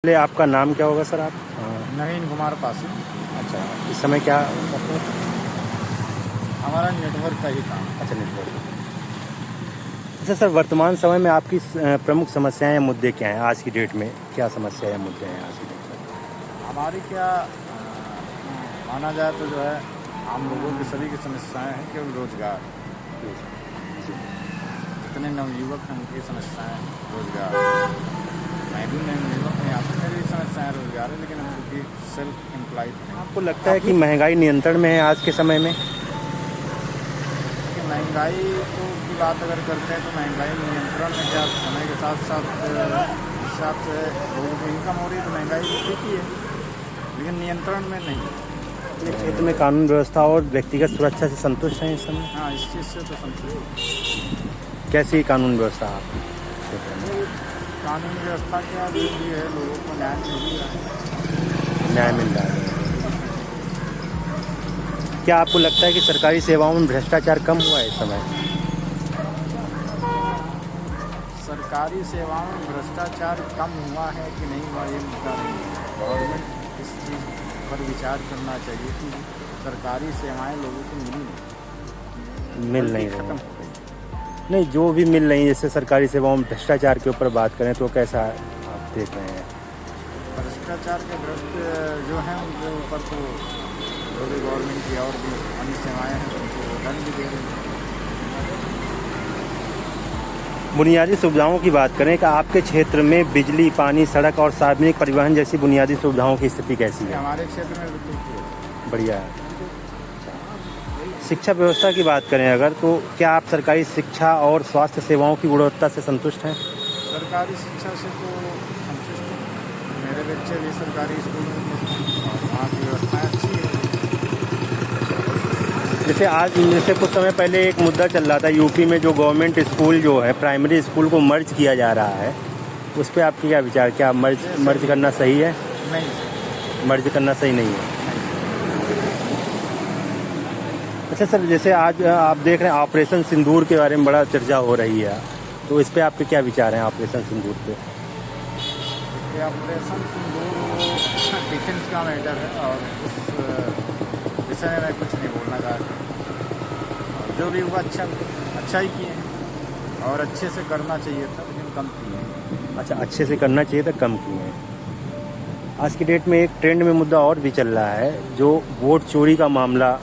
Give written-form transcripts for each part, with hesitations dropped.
पहले आपका नाम क्या होगा सर आप? नवीन कुमार पासी। अच्छा, इस समय क्या करते हैं? हमारा नेटवर्क का ही काम। अच्छा, नेटवर्क। अच्छा सर, वर्तमान समय में आपकी प्रमुख समस्याएं या मुद्दे क्या हैं आज की डेट में? क्या समस्या या मुद्दे हैं आज की डेट में? हमारी क्या माना जाए तो जो है आम लोगों की सभी की समस्याएं हैं, केवल रोजगार। जितने नवयुवक हैं उनकी समस्याएं रोजगार। मैं भी नवयुवक हूँ, यहाँ पर मेरी समस्याएं रोजगार है, लेकिन हम क्योंकि सेल्फ एम्प्लॉयड हैं। आपको लगता है कि महंगाई नियंत्रण में है आज के समय में? कि महंगाई तो की बात अगर करते हैं तो महंगाई नियंत्रण में क्या, समय के साथ साथ हिसाब से लोगों की इनकम हो रही है तो महंगाई ठीक ही है, लेकिन नियंत्रण में नहीं। अपने क्षेत्र में कानून व्यवस्था और व्यक्तिगत सुरक्षा से संतुष्ट हैं इस समय? हाँ, इस चीज़ से तो संतुष्ट। कैसी कानून व्यवस्था आपके क्षेत्र में? कानून व्यवस्था क्या जो भी है, लोगों को न्याय मिल ही रहा है। न्याय मिल रहा है। क्या आपको लगता है कि सरकारी सेवाओं में भ्रष्टाचार कम हुआ है इस समय? सरकारी सेवाओं में भ्रष्टाचार कम हुआ है कि नहीं हुआ, ये मुद्दा नहीं है। गवर्नमेंट इस चीज़ पर विचार करना चाहिए कि सरकारी सेवाएं लोगों को मिल नहीं खत्म रही। हो गई। नहीं, जो भी मिल रही है, जैसे सरकारी सेवाओं में भ्रष्टाचार के ऊपर बात करें तो कैसा आप देख रहे हैं? भ्रष्टाचार के भ्रष्ट जो हैं उनके ऊपर तो जो भी गवर्नमेंट की और भी अन्य सेवाएं हैं उनको दंड भी दे रही हैं। बुनियादी सुविधाओं की बात करें कि आपके क्षेत्र में बिजली, पानी, सड़क और सार्वजनिक परिवहन जैसी बुनियादी सुविधाओं की स्थिति कैसी है? हमारे क्षेत्र में बिल्कुल ठीक है। बढ़िया है। शिक्षा व्यवस्था की बात करें अगर, तो क्या आप सरकारी शिक्षा और स्वास्थ्य सेवाओं की गुणवत्ता से संतुष्ट हैं? सरकारी शिक्षा से तो संतुष्ट हूँ। मेरे बच्चे भी सरकारी स्कूल में पढ़ते हैं और वहाँ की व्यवस्थाएँ अच्छी है। जैसे कुछ समय पहले एक मुद्दा चल रहा था यूपी में, जो गवर्नमेंट स्कूल जो है प्राइमरी स्कूल को मर्ज किया जा रहा है, उस पर आपके क्या विचार? क्या मर्ज करना सही है? नहीं, मर्ज करना सही नहीं है। अच्छा सर, जैसे आज आप देख रहे हैं ऑपरेशन सिंदूर के बारे में बड़ा चर्चा हो रही है, तो इस पे आपके क्या विचार हैं ऑपरेशन सिंदूर पे? ऑपरेशन सिंदूर डिफेंस का मैटर है और उस विषय में मैं कुछ नहीं बोलना चाहता। जो भी हुआ अच्छा ही किए हैं और अच्छे से करना चाहिए था, लेकिन कम किए। अच्छा, अच्छे से करना चाहिए था, कम किए हैं। आज की डेट में एक ट्रेंड में मुद्दा और भी चल रहा है, जो वोट चोरी का मामला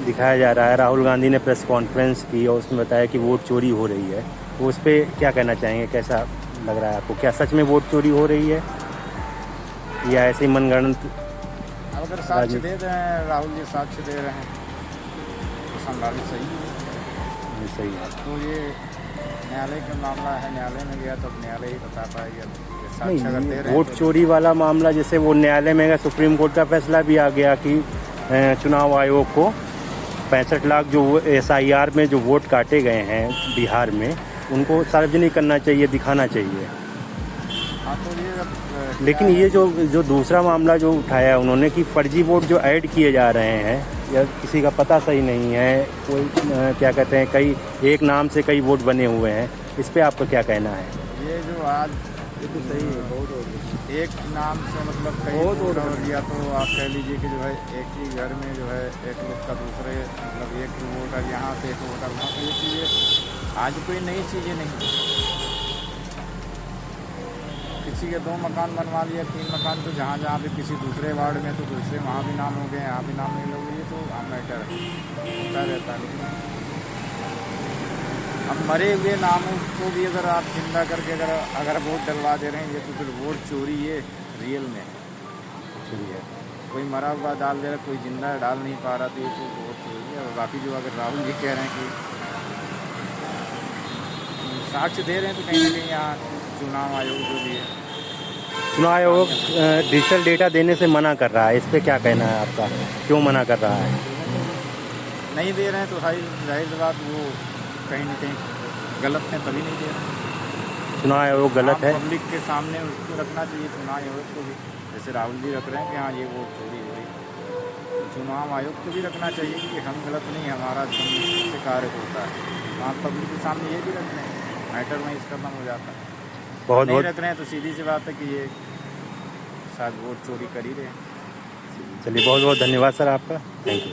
दिखाया जा रहा है। राहुल गांधी ने प्रेस कॉन्फ्रेंस की और उसमें बताया कि वोट चोरी हो रही है, तो उस पर क्या कहना चाहेंगे? कैसा लग रहा है आपको? क्या सच में वोट चोरी हो रही है या ऐसे ही मनगढ़ंत? अगर साक्ष्य दे रहे हैं, राहुल जी साक्ष्य दे रहे हैं तो संभावित सही है। सही है। तो ये न्यायालय का मामला है, न्यायालय में गया तो न्यायालय ही बता पाएगा। नहीं, साक्ष्य अगर दे रहे वोट हैं चोरी वाला मामला जैसे वो न्यायालय में गया, सुप्रीम कोर्ट का फैसला भी आ गया कि चुनाव आयोग को 65 लाख जो SIR में जो वोट काटे गए हैं बिहार में, उनको सार्वजनिक करना चाहिए, दिखाना चाहिए। हाँ, तो ये लेकिन ये जो दूसरा मामला जो उठाया है उन्होंने कि फर्जी वोट जो ऐड किए जा रहे हैं या किसी का पता सही नहीं है, कोई क्या कहते हैं, कई एक नाम से कई वोट बने हुए हैं, इस पे आपका क्या कहना है? ये जो आज ये तो सही है, बहुत एक नाम से मतलब कई वोट हो दिया, तो आप कह लीजिए कि जो है एक ही घर में जो है एक लोग का दूसरे मतलब एक वोटर यहाँ पे एक वोटर वहाँ पे, ये चीज़ें आज कोई नई चीज़ें नहीं। किसी के 2 मकान बनवा लिया, 3 मकान, तो जहाँ जहाँ पे किसी दूसरे वार्ड में तो दूसरे वहाँ भी नाम हो गए, यहाँ भी नाम नहीं लोग, ये तो आम मैटर होता रहता है। लेकिन अब मरे हुए नामों को भी अगर आप जिंदा करके अगर वोट डलवा दे रहे हैं, ये तो फिर वोट चोरी ये रियल में है। कोई मरा हुआ डाल दे रहा, कोई जिंदा डाल नहीं पा रहा, तो ये तो वोट चोरी है। और बाकी जो अगर राहुल जी कह रहे हैं कि साक्ष्य दे रहे हैं, तो कहीं ना कहीं यहाँ चुनाव आयोग जो भी है, चुनाव आयोग डिजिटल डेटा देने से मना कर रहा है, इस पर क्या कहना है आपका? क्यों मना कर रहा है? नहीं दे रहे हैं तो जाहिर सी बात वो कहीं ना कहीं गलत है, तभी नहीं दे रहे। चुनाव आयोग गलत है? पब्लिक के सामने उसको रखना चाहिए चुनाव आयोग को भी, जैसे राहुल जी रख रहे हैं कि हाँ ये वोट चोरी हो रही, तो चुनाव आयोग को भी रखना चाहिए कि हम गलत नहीं, हमारा से कार्य होता है। वहाँ पब्लिक के सामने ये भी रख रहे हैं, मैटर में इसका खत्म हो जाता है। बहुत नहीं रख रहे हैं तो सीधी सी बात है कि ये शायद वोट चोरी कर ही रहे हैं। चलिए बहुत बहुत धन्यवाद सर आपका, थैंक यू।